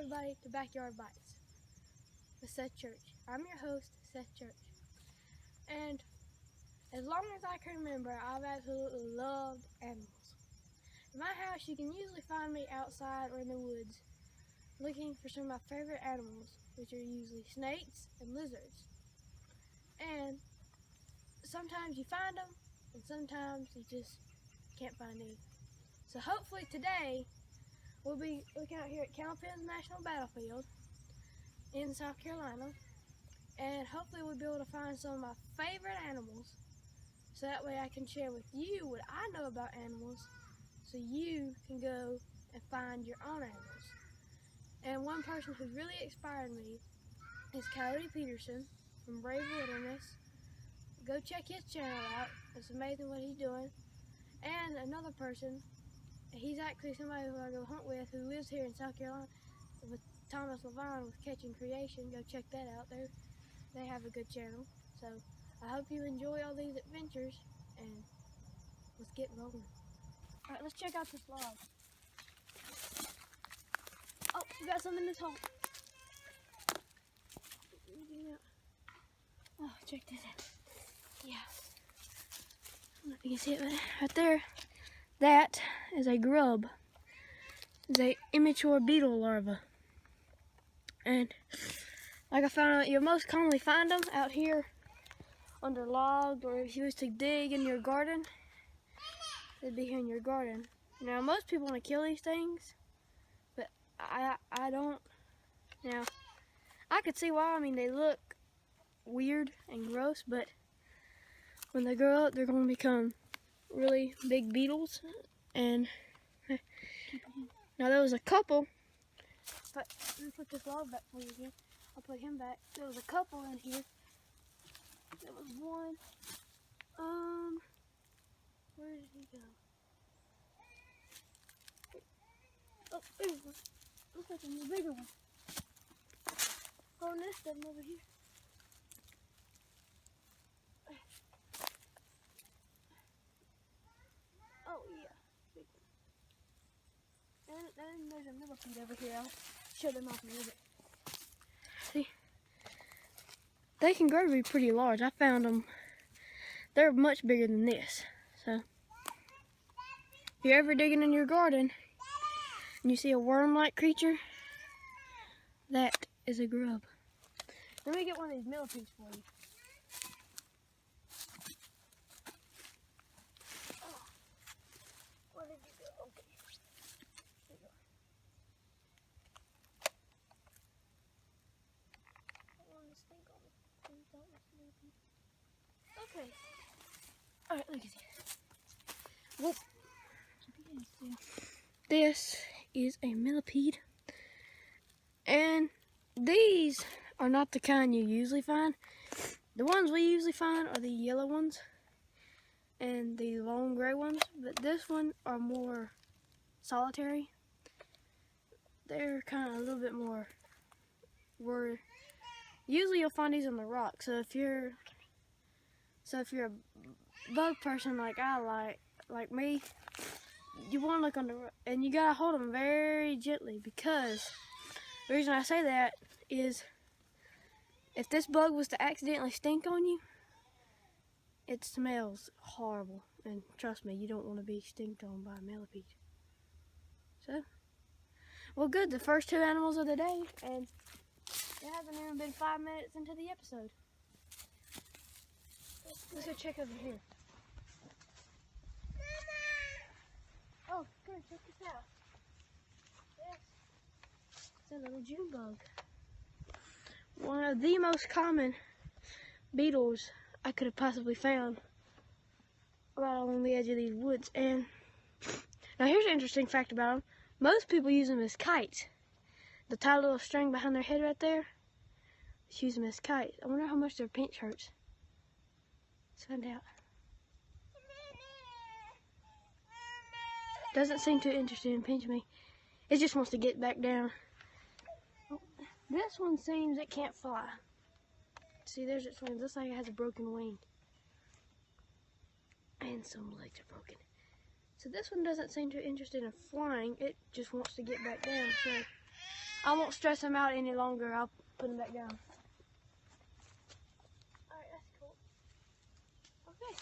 everybody to Backyard Bites with Seth Church. I'm your host, Seth Church. And as long as I can remember, I've absolutely loved animals. In my house, you can usually find me outside or in the woods looking for some of my favorite animals, which are usually snakes and lizards. And sometimes you find them, and sometimes you just can't find any. So hopefully today, we'll be looking out here at Cowpens National Battlefield in South Carolina, and hopefully we'll be able to find some of my favorite animals, so that way I can share with you what I know about animals, so you can go and find your own animals. And one person who's really inspired me is Coyote Peterson from Brave Wilderness. Go check his channel out. It's amazing what he's doing. And another person, he's actually somebody who I go hunt with who lives here in South Carolina with Thomas Levine with Catching Creation. Go check that out. They have a good channel. So I hope you enjoy all these adventures, and let's get rolling. Alright, let's check out this log. Oh, we got some in this hole. Oh, check this out. Yeah. I don't know if you can see it, but right there, that is a grub. It's a immature beetle larva. And like I found out, you'll most commonly find them out here under logs, or if you was to dig in your garden, they'd be here in your garden. Now, most people want to kill these things, but I don't. Now, I could see why. I mean, they look weird and gross, but when they grow up, they're going to become really big beetles. And now there was a couple, but let me put this log back for you here. I'll put him back. There was a couple in here. There was one. Where did he go? Oh, there's one. Looks like a bigger one. Oh, nest of them over here. Oh yeah, big one. And there's a millipede over here. I'll show them off in a little bit. See, they can grow to be pretty large. I found them. They're much bigger than this. So if you're ever digging in your garden and you see a worm-like creature, that is a grub. Let me get one of these millipedes for you. Oh, where did you go? Okay. There you go. I don't want to stink on me. Please don't let millipede. Okay. Alright, look at this. Whoop. This is a millipede. And these are not the kind you usually find. The ones we usually find are the yellow ones and the long gray ones, but this one are more solitary. They're kind of a little bit more usually you'll find these on the rock. So if you're a bug person like like me, you want to look on the rock, and you gotta hold them very gently, because the reason I say that is if this bug was to accidentally stink on you, it smells horrible. And trust me, you don't want to be stinked on by a millipede. So, well good, the first two animals of the day, and it hasn't even been 5 minutes into the episode. Let's go check over here. Oh, good, check this out. It's a little June bug. One of the most common beetles I could have possibly found right along the edge of these woods. And now here's an interesting fact about them. Most people use them as kites. The tie little string behind their head right there, just use them as kites. I wonder how much their pinch hurts. Let's find out. Doesn't seem too interested in pinching me. It just wants to get back down. This one seems it can't fly. See, there's its wings. Looks like it has a broken wing. And some legs are broken. So this one doesn't seem too interested in flying. It just wants to get back down. So I won't stress them out any longer. I'll put them back down. Alright, that's cool. Okay.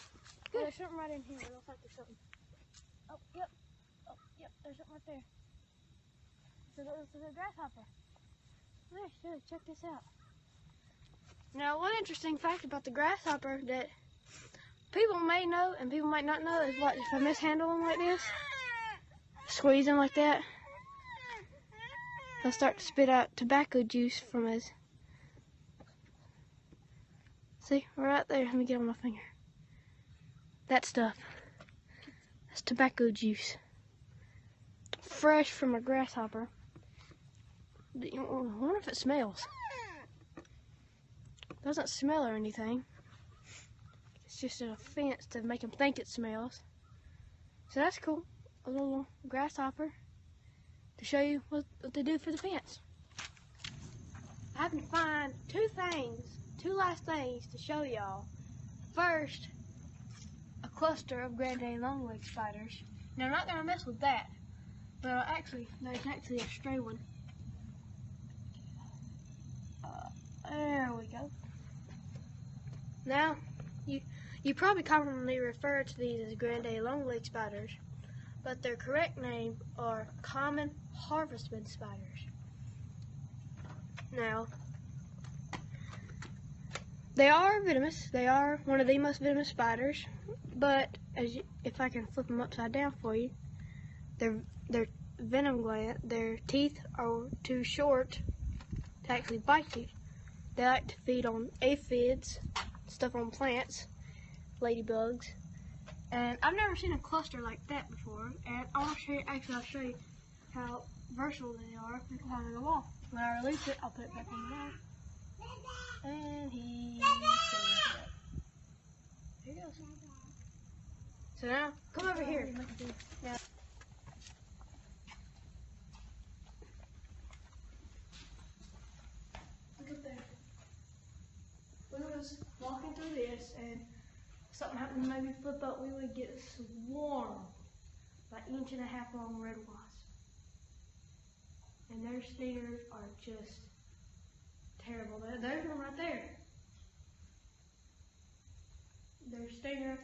Good. Oh, there's something right in here. It looks like there's something. Oh, yep. Oh, yep. There's something right there. This is a grasshopper. There, check this out. Now, one interesting fact about the grasshopper that people may know and people might not know is what, if I mishandle them like this, squeeze them like that, they'll start to spit out tobacco juice from his. See, right there. Let me get on my finger. That stuff. That's tobacco juice. Fresh from a grasshopper. I wonder if it smells. Doesn't smell or anything. It's just a fence to make them think it smells. So that's cool. A little grasshopper to show you what they do for the fence. I happen to find two last things to show y'all. First, a cluster of granddaddy longlegged spiders. Now I'm not gonna mess with that, but there's actually a stray one. There we go. Now, you probably commonly refer to these as granddaddy longlegged spiders, but their correct name are common harvestman spiders. Now, they are venomous. They are one of the most venomous spiders, but if I can flip them upside down for you, their venom gland, their teeth are too short to actually bite you. They like to feed on aphids, stuff on plants, ladybugs, and I've never seen a cluster like that before. And I want to show you. Actually, I'll show you how versatile they are. You can hang on the wall. When I release it, I'll put it back on the wall. And he's there he goes. So now, come over here. Now, look up there. We was walking through this, and something happened to maybe flip up, we would get a swarm, like 1.5 inch long red wasps. And their stingers are just terrible. There's one right there. Their stinger,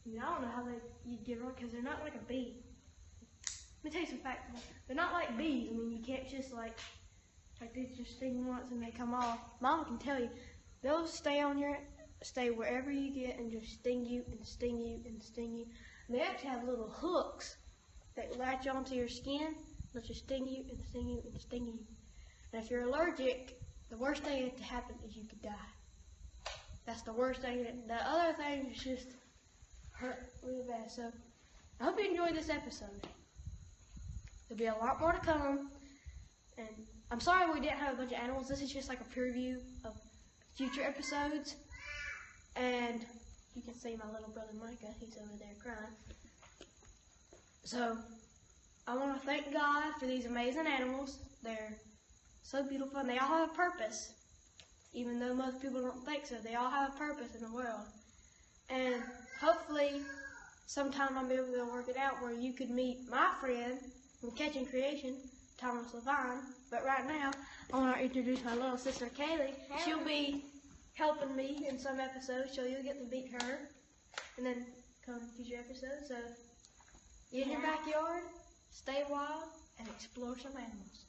I don't know how you get them because they're not like a bee. Let me tell you some facts. They're not like bees. I mean, you can't just like they just sting once and they come off. Mama can tell you, they'll stay wherever you get and just sting you and sting you and sting you. And they actually have little hooks that latch onto your skin. They'll just sting you and sting you and sting you. And if you're allergic, the worst thing that could happen is you could die. That's the worst thing. The other thing is just hurt really bad. So I hope you enjoyed this episode. There'll be a lot more to come. And I'm sorry we didn't have a bunch of animals. This is just like a preview of future episodes. And you can see my little brother Micah. He's over there crying. So I want to thank God for these amazing animals. They're so beautiful and they all have a purpose. Even though most people don't think so, they all have a purpose in the world. And hopefully sometime I'll be able to work it out where you could meet my friend from Catching Creation, Thomas Levine. But right now, I want to introduce my little sister Kaylee. She'll be helping me in some episodes, so you'll get to meet her. And then come future episodes. So get in your backyard, stay wild, and explore some animals.